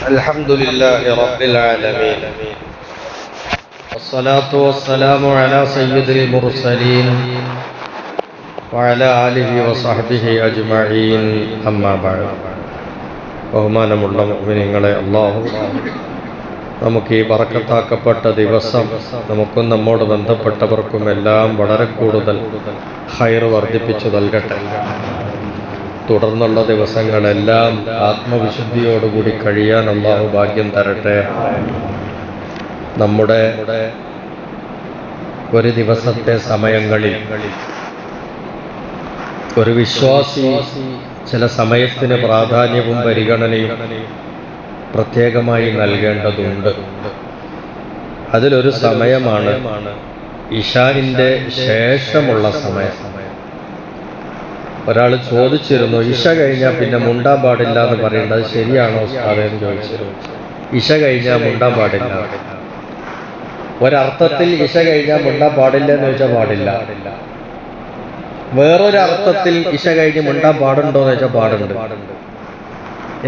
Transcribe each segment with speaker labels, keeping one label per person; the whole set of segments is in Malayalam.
Speaker 1: الحمد لله رب العالمين والصلاة والسلام على سيد المرسلين وعلى آله وصحبه أجمعين أما بعد ബഹുമാനമുള്ള മുഅ്മിനീങ്ങളെ, അല്ലാഹു നമുക്ക് ഈ ബറക്കത്താക്കപ്പെട്ട ദിവസം നമുക്കും നമ്മോട് ബന്ധപ്പെട്ടവർക്കും എല്ലാം വളരെ കൂടുതൽ ഖൈർ വർദ്ധിപ്പിച്ചു നൽകട്ടെ. തുടർന്നുള്ള ദിവസങ്ങളെല്ലാം ആത്മവിശുദ്ധിയോടുകൂടി കഴിയാൻ അല്ലാഹു ഭാഗ്യം തരട്ടെ. നമ്മുടെ ഒരു ദിവസത്തെ സമയങ്ങളിൽ ഒരു വിശ്വാസി ചില സമയത്തിന് പ്രാധാന്യവും പരിഗണനയും പ്രത്യേകമായി നൽകേണ്ടതുണ്ട്. അതിലൊരു സമയമാണ് ഇശാഇന്റെ ശേഷമുള്ള സമയം. ഒരാൾ ചോദിച്ചിരുന്നു, ഇശ കഴിഞ്ഞാൽ പിന്നെ മുണ്ടാൻ പാടില്ല എന്ന് പറയേണ്ടത് ശരിയാണോ ഉസ്താദേ എന്ന് ചോദിച്ചിരുന്നു. ഇശ കഴിഞ്ഞാൽ മുണ്ടാൻ പാടില്ല. ഒരർത്ഥത്തിൽ ഇശ കഴിഞ്ഞാൽ മുണ്ടാൻ പാടില്ല എന്ന് ചോദിച്ചാൽ പാടില്ല. വേറൊരർത്ഥത്തിൽ ഇശ കഴിഞ്ഞ് മുണ്ടാൻ പാടുണ്ടോ എന്ന് വെച്ചാൽ പാടുണ്ട്.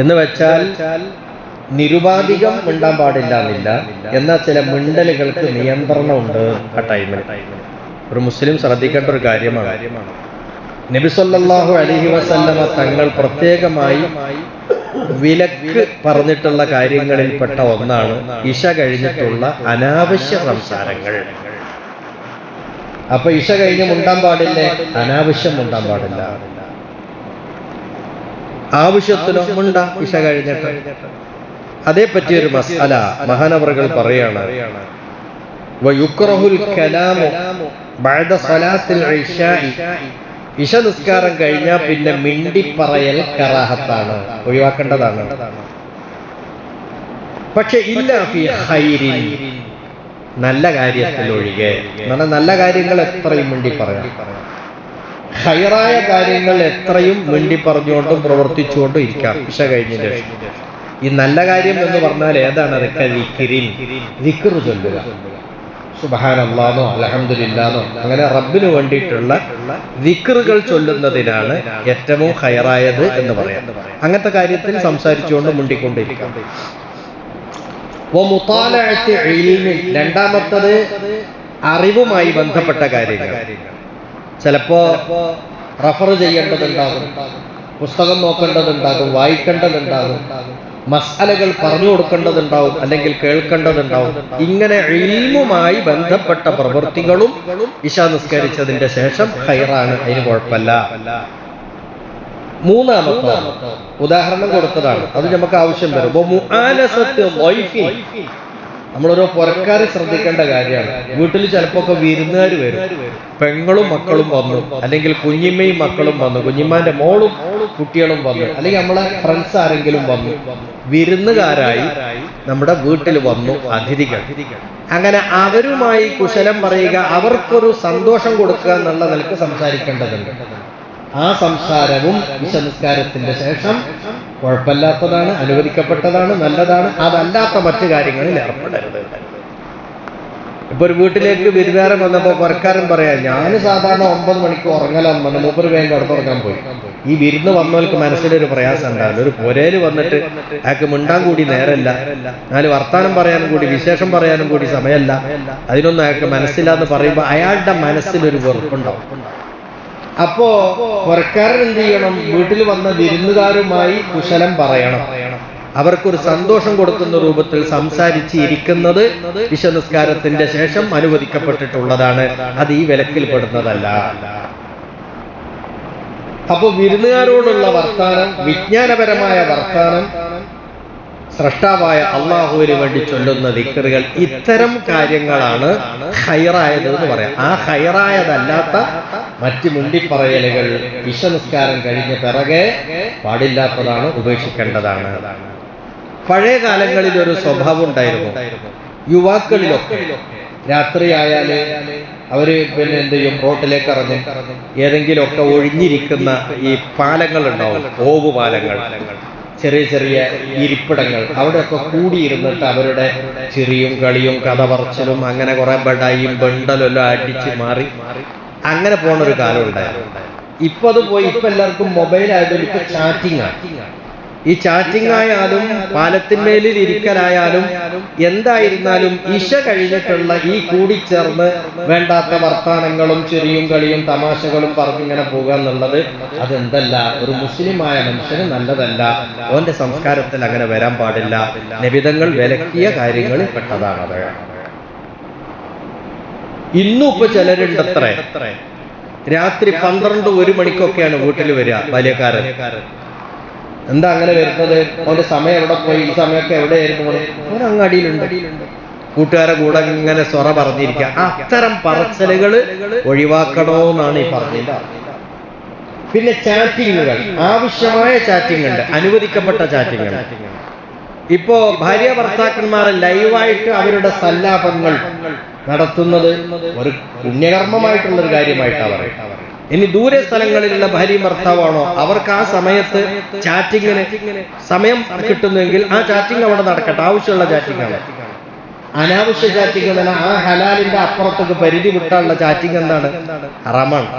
Speaker 1: എന്ന് വെച്ചാൽ നിരുപാധികം മിണ്ടാൻ പാടില്ല എന്നില്ല, എന്നാൽ ചില മിണ്ടലുകൾക്ക് നിയന്ത്രണമുണ്ട് ആ ടൈമിൽ. ഒരു മുസ്ലിം ശ്രദ്ധിക്കേണ്ട ഒരു കാര്യമാണ്. നബി സല്ലല്ലാഹു അലൈഹി വസല്ലമ തങ്ങൾ പ്രത്യേകമായി വിലക്ക് പറഞ്ഞിട്ടുള്ള കാര്യങ്ങളിൽപ്പെട്ട ഒന്നാണ് ഇശ കഴിഞ്ഞിട്ടുള്ള അനാവശ്യ സംസാരങ്ങൾ. അപ്പൊ ഇശ കഴിഞ്ഞ് മുണ്ടാൻ പാടില്ലേ? അനാവശ്യം മുണ്ടാൻ പാടില്ല. ആവശ്യത്തിനോ മുണ്ട ഇശ കഴിഞ്ഞിട്ട്. അതേപ്പറ്റി ഒരു മസ്അല മഹാനവറുകൾ പറയാണ്, വയുക്റഹുൽ കലാമു ബഅദ സ്വലാത്തിൽ ഇശാഇ. ഇശ നിസ്കാരം കഴിഞ്ഞാൽ പിന്നെ മിണ്ടിപ്പറയൽ കറാഹത്താണ്, ഒഴിവാക്കേണ്ടതാണ്. പക്ഷെ ഇല്ലാ ഫീ ഖൈരിൻ, നല്ല കാര്യത്തിൽ ഒഴികെ. നല്ല കാര്യങ്ങൾ എത്രയും മിണ്ടി പറയാം, ഖൈറായ കാര്യങ്ങൾ എത്രയും മിണ്ടി പറഞ്ഞുകൊണ്ടും പ്രവർത്തിച്ചുകൊണ്ടും ഇരിക്കാം ഇശ കഴിഞ്ഞതിന് ശേഷം. ഈ നല്ല കാര്യം എന്ന് പറഞ്ഞാൽ ഏതാണ്? അതൊക്കെ ദിക്ർ ചൊല്ലുക, സുബ്ഹാനല്ലാഹോ അൽഹംദുലില്ലാഹോ, അങ്ങനെ റബ്ബിന് വേണ്ടിയിട്ടുള്ള ദിക്റുകൾ ചൊല്ലുന്നതിനാണ് ഏറ്റവും ഖൈറായത് എന്ന് പറയാം. അങ്ങനത്തെ കാര്യത്തിൽ സംസാരിച്ചുകൊണ്ട് മുണ്ടിക്കൊണ്ടിരിക്കാം. രണ്ടാമത്തത് അറിവുമായി ബന്ധപ്പെട്ട കാര്യങ്ങൾ. ചിലപ്പോ റഫർ ചെയ്യേണ്ടതുണ്ടാകും, പുസ്തകം നോക്കേണ്ടതുണ്ടാകും, വായിക്കേണ്ടതുണ്ടാകും, മസ്അലകൾ പറഞ്ഞു കൊടുക്കേണ്ടതുണ്ടാവും, അല്ലെങ്കിൽ കേൾക്കേണ്ടതുണ്ടാവും. ഇങ്ങനെ ഇൽമുമായി ബന്ധപ്പെട്ട പ്രവൃത്തികളും ഇശ നിസ്കരിച്ചതിന്റെ ശേഷം ഖൈറാണ്, അതിന് കുഴപ്പമില്ല. മൂന്നാമത്തെ ഉദാഹരണം കൊടുത്തതാണ്, അത് നമുക്ക് ആവശ്യം വരും. നമ്മളോരോ പുറക്കാരെ ശ്രദ്ധിക്കേണ്ട കാര്യമാണ്. വീട്ടിൽ ചിലപ്പോ ഒക്കെ വിരുന്നുകാർ വരും, പെങ്ങളും മക്കളും വന്നു, അല്ലെങ്കിൽ കുഞ്ഞിമ്മയും മക്കളും വന്നു, കുഞ്ഞിമ്മാന്റെ മോളും കുട്ടികളും വന്നു, അല്ലെങ്കിൽ നമ്മളെ ഫ്രണ്ട്സ് ആരെങ്കിലും വന്നു, വിരുന്നുകാരായി നമ്മുടെ വീട്ടിൽ വന്നു അതിഥികൾ. അങ്ങനെ അവരുമായി കുശലം പറയുക, അവർക്കൊരു സന്തോഷം കൊടുക്കുക എന്നുള്ള നിലക്ക് സംസാരിക്കേണ്ടതുണ്ട്. ആ സംസാരവും ഇശ നിസ്കാരത്തിന്റെ ശേഷം കുഴപ്പമില്ലാത്തതാണ്, അനുവദിക്കപ്പെട്ടതാണ്, നല്ലതാണ്. അതല്ലാത്ത മറ്റു കാര്യങ്ങളിൽ ഏർപ്പെടരുത്. ഇപ്പൊ ഒരു വീട്ടിലേക്ക് വിരുന്നുകാരൻ വന്നപ്പോ പുറക്കാരൻ പറയാം, ഞാൻ സാധാരണ 9 മണിക്ക് ഉറങ്ങലാന്ന് പറഞ്ഞു, 3 വേഗം കിടന്നുറങ്ങാൻ പോയി. ഈ വിരുന്ന് വന്നവർക്ക് മനസ്സിലൊരു പ്രയാസം ഉണ്ടാവില്ല. ഒരു പുരയിൽ വന്നിട്ട് അയാൾക്ക് മിണ്ടാൻ കൂടി നേരല്ല, 4 വർത്താനം പറയാനും കൂടി വിശേഷം പറയാനും കൂടി സമയമല്ല, അതിനൊന്നും അയാൾക്ക് മനസ്സില്ലാന്ന് പറയുമ്പോൾ അയാളുടെ മനസ്സിലൊരു വെറുപ്പുണ്ടാവും. അപ്പോ പുറക്കാരൻ എന്ത് ചെയ്യണം? വീട്ടിൽ വന്ന വിരുന്നുകാരുമായി കുശലം പറയണം, അവർക്കൊരു സന്തോഷം കൊടുക്കുന്ന രൂപത്തിൽ സംസാരിച്ച് ഇരിക്കുന്നത് ഇശ നിസ്കാരത്തിന്റെ ശേഷം അനുവദിക്കപ്പെട്ടിട്ടുള്ളതാണ്. അത് ഈ വിലക്കിൽപ്പെടുന്നതല്ല. അപ്പൊ വിരുന്നുകാരോടുള്ള വർത്താനം, വിജ്ഞാനപരമായ വർത്താനം, സ്രഷ്ടാവായ അള്ളാഹുവിന് വേണ്ടി ചൊല്ലുന്ന ദിക്റുകൾ, ഇത്തരം കാര്യങ്ങളാണ് ഖൈറായത് എന്ന് പറയാം. ആ ഖൈറായതല്ലാത്ത മറ്റ് മുണ്ടിപ്പറയലുകൾ ഇശ നിസ്കാരം കഴിഞ്ഞ പിറകെ പാടില്ലാത്തതാണ്, ഉപേക്ഷിക്കേണ്ടതാണ്. പഴയ കാലങ്ങളിൽ ഒരു സ്വഭാവം ഉണ്ടായിരുന്നു. യുവാക്കളിലൊക്കെ രാത്രിയായാല് അവര് എന്ത് ചെയ്യും? റോട്ടിലേക്ക് ഇറങ്ങും. ഏതെങ്കിലുമൊക്കെ ഒഴിഞ്ഞിരിക്കുന്ന ഈ പാലങ്ങൾ ഉണ്ടാവും, ഓവ് പാലങ്ങൾ, ചെറിയ ചെറിയ ഇരിപ്പിടങ്ങൾ, അവിടെയൊക്കെ കൂടിയിരുന്നിട്ട് അവരുടെ ചിരിയും കളിയും കഥ പറച്ചിലും അങ്ങനെ കുറെ ബടായും ബണ്ടലും എല്ലാം അടിച്ച് മാറി അങ്ങനെ പോണൊരു കാലം ഉണ്ടായിരുന്നു. ഇപ്പൊ അത് പോയി. ഇപ്പൊ എല്ലാവർക്കും മൊബൈൽ ആയതുകൊണ്ട് ഇപ്പൊ ചാറ്റിംഗ് ആണ്. ഈ ചാറ്റിംഗ് ആയാലും പാലത്തിന്മേലിൽ ഇരിക്കലായാലും എന്തായിരുന്നാലും ഇശ കഴിഞ്ഞിട്ടുള്ള ഈ കൂടിച്ചേർന്ന് വേണ്ടാത്ത വർത്താനങ്ങളും ചെറിയും കളിയും തമാശകളും പറഞ്ഞിങ്ങനെ പോകുക എന്നുള്ളത് അതെന്തല്ല, ഒരു മുസ്ലിമായ മനുഷ്യന് നല്ലതല്ല. ഓന്റെ സംസ്കാരത്തിൽ അങ്ങനെ വരാൻ പാടില്ല. നബിതങ്ങൾ വിലക്കിയ കാര്യങ്ങളിൽ പെട്ടതാണത്. ഇന്നും ഇപ്പൊ ചിലരുണ്ടത്രേ രാത്രി 12-1 മണിക്കൊക്കെയാണ് വീട്ടിൽ വരിക ബാല്യക്കാരൻ. എന്താ അങ്ങനെ വരുന്നത്? അവന്റെ സമയം എവിടെ പോയി? ഈ സമയമൊക്കെ എവിടെയായിരുന്നു? അവൻ അങ്ങാടിയിലുണ്ട്, കൂട്ടുകാരെ കൂടെ ഇങ്ങനെ സ്വറ പറഞ്ഞിരിക്കുക. അത്തരം പറച്ചലുകൾ ഒഴിവാക്കണമെന്നാണ് ഈ പറഞ്ഞതിന്റെ അർത്ഥം. പിന്നെ ചാറ്റിങ്ങുകൾ, ആവശ്യമായ ചാറ്റിംഗ് ഉണ്ട്, അനുവദിക്കപ്പെട്ട ചാറ്റിംഗ്. ഇപ്പോ ഭാര്യ ഭർത്താക്കന്മാർ ലൈവായിട്ട് അവരുടെ സല്ലാപങ്ങൾ നടത്തുന്നത് ഒരു പുണ്യകർമ്മമായിട്ടുള്ളൊരു കാര്യമായിട്ടാണ് പറയുന്നത്. ഇനി ദൂരെ സ്ഥലങ്ങളിലുള്ള ഭാര്യ ഭർത്താവാണോ, അവർക്ക് ആ സമയത്ത് ചാറ്റിങ്ങിന് സമയം കിട്ടുന്നെങ്കിൽ ആ ചാറ്റിംഗ് അവിടെ നടക്കട്ടെ. ആവശ്യമുള്ള ചാറ്റിംഗ് ആണ്. അനാവശ്യ ചാറ്റിംഗ് എന്ന് പറഞ്ഞാൽ ആ ഹലാലിന്റെ അപ്പുറത്തേക്ക് പരിധി വിട്ടാനുള്ള ചാറ്റിംഗ് എന്താണ്? ഹറാമാണ്.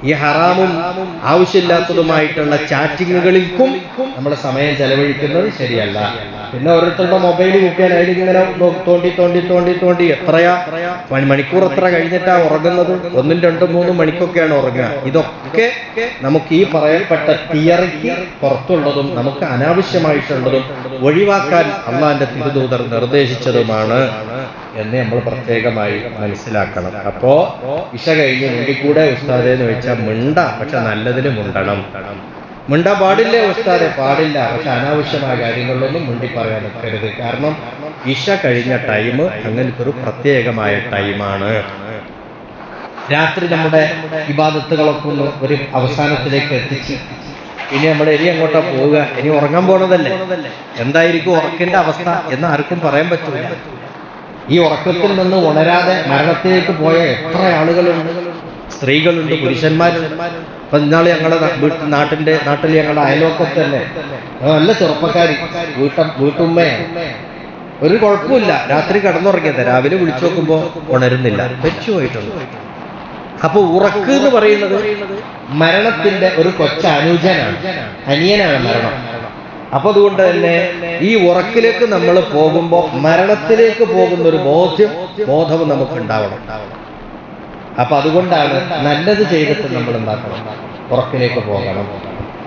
Speaker 1: ഈ ഹറാമും ആവശ്യമില്ലാത്തതുമായിട്ടുള്ള ചാറ്റിങ്ങുകളിൽക്കും നമ്മൾ സമയം ചെലവഴിക്കുന്നത് ശരിയല്ല. പിന്നെ ഓരോരുത്തരുടെ മൊബൈൽ കിട്ടിയാൽ അതിലിങ്ങനെ തോണ്ടി തോണ്ടി തോണ്ടി തോണ്ടി എത്രയാ മണിക്കൂർ എത്ര കഴിഞ്ഞിട്ടാ ഉറങ്ങുന്നത്? 1, 2, 3 മണിക്കൊക്കെയാണ് ഉറങ്ങുക. ഇതൊക്കെ നമുക്ക് ഈ പറയപ്പെട്ട തിയറിക്ക് പുറത്തുള്ളതും നമുക്ക് അനാവശ്യമായിട്ടുള്ളതും ഒഴിവാക്കാൻ അള്ളാന്റെ തിരുദൂതർ നിർദ്ദേശിച്ചതുമാണ് എന്ന് നമ്മൾ പ്രത്യേകമായി മനസ്സിലാക്കണം. അപ്പോ ഇശ കഴിഞ്ഞ് മുണ്ടിക്കൂടെ ഉസ്താദെ എന്ന് വെച്ചാൽ മിണ്ട, പക്ഷെ നല്ലതിന് മുണ്ടണം. മിണ്ട പാടില്ലേ ഉസ്താദെ? പാടില്ല, പക്ഷെ അനാവശ്യമായ കാര്യങ്ങളിലൊന്നും മുണ്ടി പറയാൻ നിൽക്കരുത്. കാരണം ഇശ കഴിഞ്ഞ ടൈം അങ്ങനത്തെ ഒരു പ്രത്യേകമായ ടൈമാണ്. രാത്രി നമ്മുടെ ഇബാദത്തുകളൊക്കെ ഒന്ന് ഒരു അവസാനത്തിലേക്ക് എത്തിച്ച് ഇനി നമ്മുടെ ഇനി അങ്ങോട്ടാ പോവുക, ഇനി ഉറങ്ങാൻ പോണതല്ലേ. എന്തായിരിക്കും ഉറക്കിന്റെ അവസ്ഥ എന്ന് ആർക്കും പറയാൻ പറ്റില്ല. ഈ ഉറക്കത്തിൽ നിന്ന് ഉണരാതെ മരണത്തിലേക്ക് പോയ എത്ര ആളുകളുണ്ട്, സ്ത്രീകളുണ്ട്, പുരുഷന്മാരുണ്ട്. അപ്പൊ ഇന്നാള് ഞങ്ങളുടെ നാട്ടിൽ ഞങ്ങളുടെ അയൽവക്കത്ത് തന്നെ നല്ല ചെറുപ്പക്കാരി വീട്ടുമ്മയാണ്. ഒരു കുഴപ്പമില്ല, രാത്രി കിടന്നുറങ്ങിയത്, രാവിലെ വിളിച്ചു നോക്കുമ്പോ ഉണരുന്നില്ല, മരിച്ചുപോയിട്ടുണ്ട്. അപ്പൊ ഉറക്ക് എന്ന് പറയുന്നത് മരണത്തിന്റെ ഒരു കൊച്ച അനിയനാണ് മരണം. അപ്പൊ അതുകൊണ്ട് തന്നെ ഈ ഉറക്കിലേക്ക് നമ്മൾ പോകുമ്പോൾ മരണത്തിലേക്ക് പോകുന്ന ഒരു ബോധവും നമുക്ക് ഉണ്ടാവണം. അപ്പൊ അതുകൊണ്ടാണ് നല്ലത് ചെയ്തിട്ട് നമ്മൾ എന്താക്കണം, ഉറക്കിലേക്ക് പോകണം.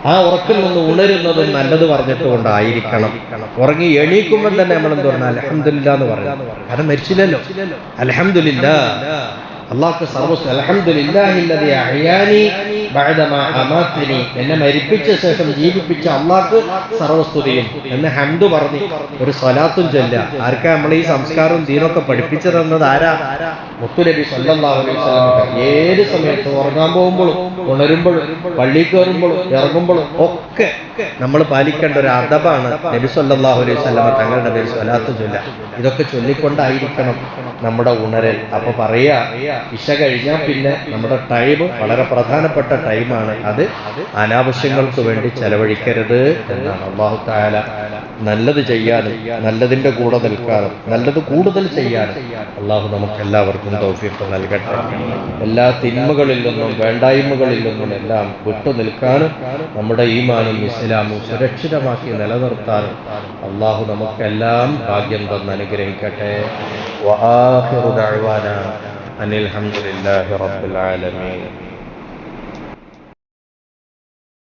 Speaker 1: ആ ഉറക്കിൽ നിന്ന് ഉണരുന്നതും നല്ലത് പറഞ്ഞിട്ട് കൊണ്ടായിരിക്കണം. ഉറങ്ങി എണീക്കുമ്പോൾ തന്നെ നമ്മൾ എന്ത് പറഞ്ഞാൽ അൽഹംദുലില്ലാ എന്ന് പറയാം. കാരണം മരിച്ചില്ലല്ലോ. അൽഹംദുലില്ലാ, അള്ളാഹ്ക്ക് സർവ്വ അൽഹംദുലില്ലാഹില്ലദീ അഹ്യാനി ബഅദമാ അമാതനി, എന്നെ മരിപ്പിച്ച ശേഷം ജീവിപ്പിച്ച അള്ളാഹ്ക്ക് സർവ്വസ്തുതിയും എന്ന് ഹംദ് പറഞ്ഞ് ഒരു സ്വലാത്തും ചൊല്ല. ആർക്കാ നമ്മൾ ഈ സംസ്കാരവും ദീനൊക്കെ പഠിപ്പിച്ചു തന്നത്? ആരാ? മുത്തുനബി സല്ലല്ലാഹു അലൈഹി വസല്ലം. ഏത് സമയത്ത് ഉറങ്ങാൻ പോകുമ്പോഴും ഉണരുമ്പോഴും പള്ളിയിൽ കയറുമ്പോഴും ഇറങ്ങുമ്പോഴും ഒക്കെ നമ്മൾ പാലിക്കേണ്ട ഒരു അദബാണ് നബി സല്ലല്ലാഹു അലൈഹി വസല്ലം തങ്ങളുടെ പേര് സ്വലാത്ത് ചൊല്ല. ഇതൊക്കെ ചൊല്ലിക്കൊണ്ടായിരിക്കണം നമ്മുടെ ഉണരൽ. അപ്പൊ പറയാ, ഇശ കഴിഞ്ഞാൽ പിന്നെ നമ്മുടെ ടൈം വളരെ പ്രധാനപ്പെട്ട ടൈമാണ്. അത് അനാവശ്യങ്ങൾക്ക് വേണ്ടി ചെലവഴിക്കരുത് എന്നാണ്. അല്ലാഹു തആല നല്ലത് ചെയ്യാനും നല്ലതിന്റെ കൂടെ നിൽക്കാനും നല്ലത് കൂടുതൽ ചെയ്യാനും അല്ലാഹു നമുക്ക് എല്ലാവർക്കും തൗഫീഖ് നൽകട്ടെ. എല്ലാ തിന്മകളിൽ നിന്നും വേണ്ടായ്മകളിൽ നിന്നും എല്ലാം വിട്ടു നിൽക്കാനും നമ്മുടെ ഈമാനും ഇസ്ലാമും സുരക്ഷിതമാക്കി നിലനിർത്താനും അല്ലാഹു നമുക്കെല്ലാം ഭാഗ്യം തന്ന് അനുഗ്രഹിക്കട്ടെ. വആഖിറു ദഅ്വാനാ അനിൽ ഹംദുലില്ലാഹി റബ്ബിൽ ആലമീൻ.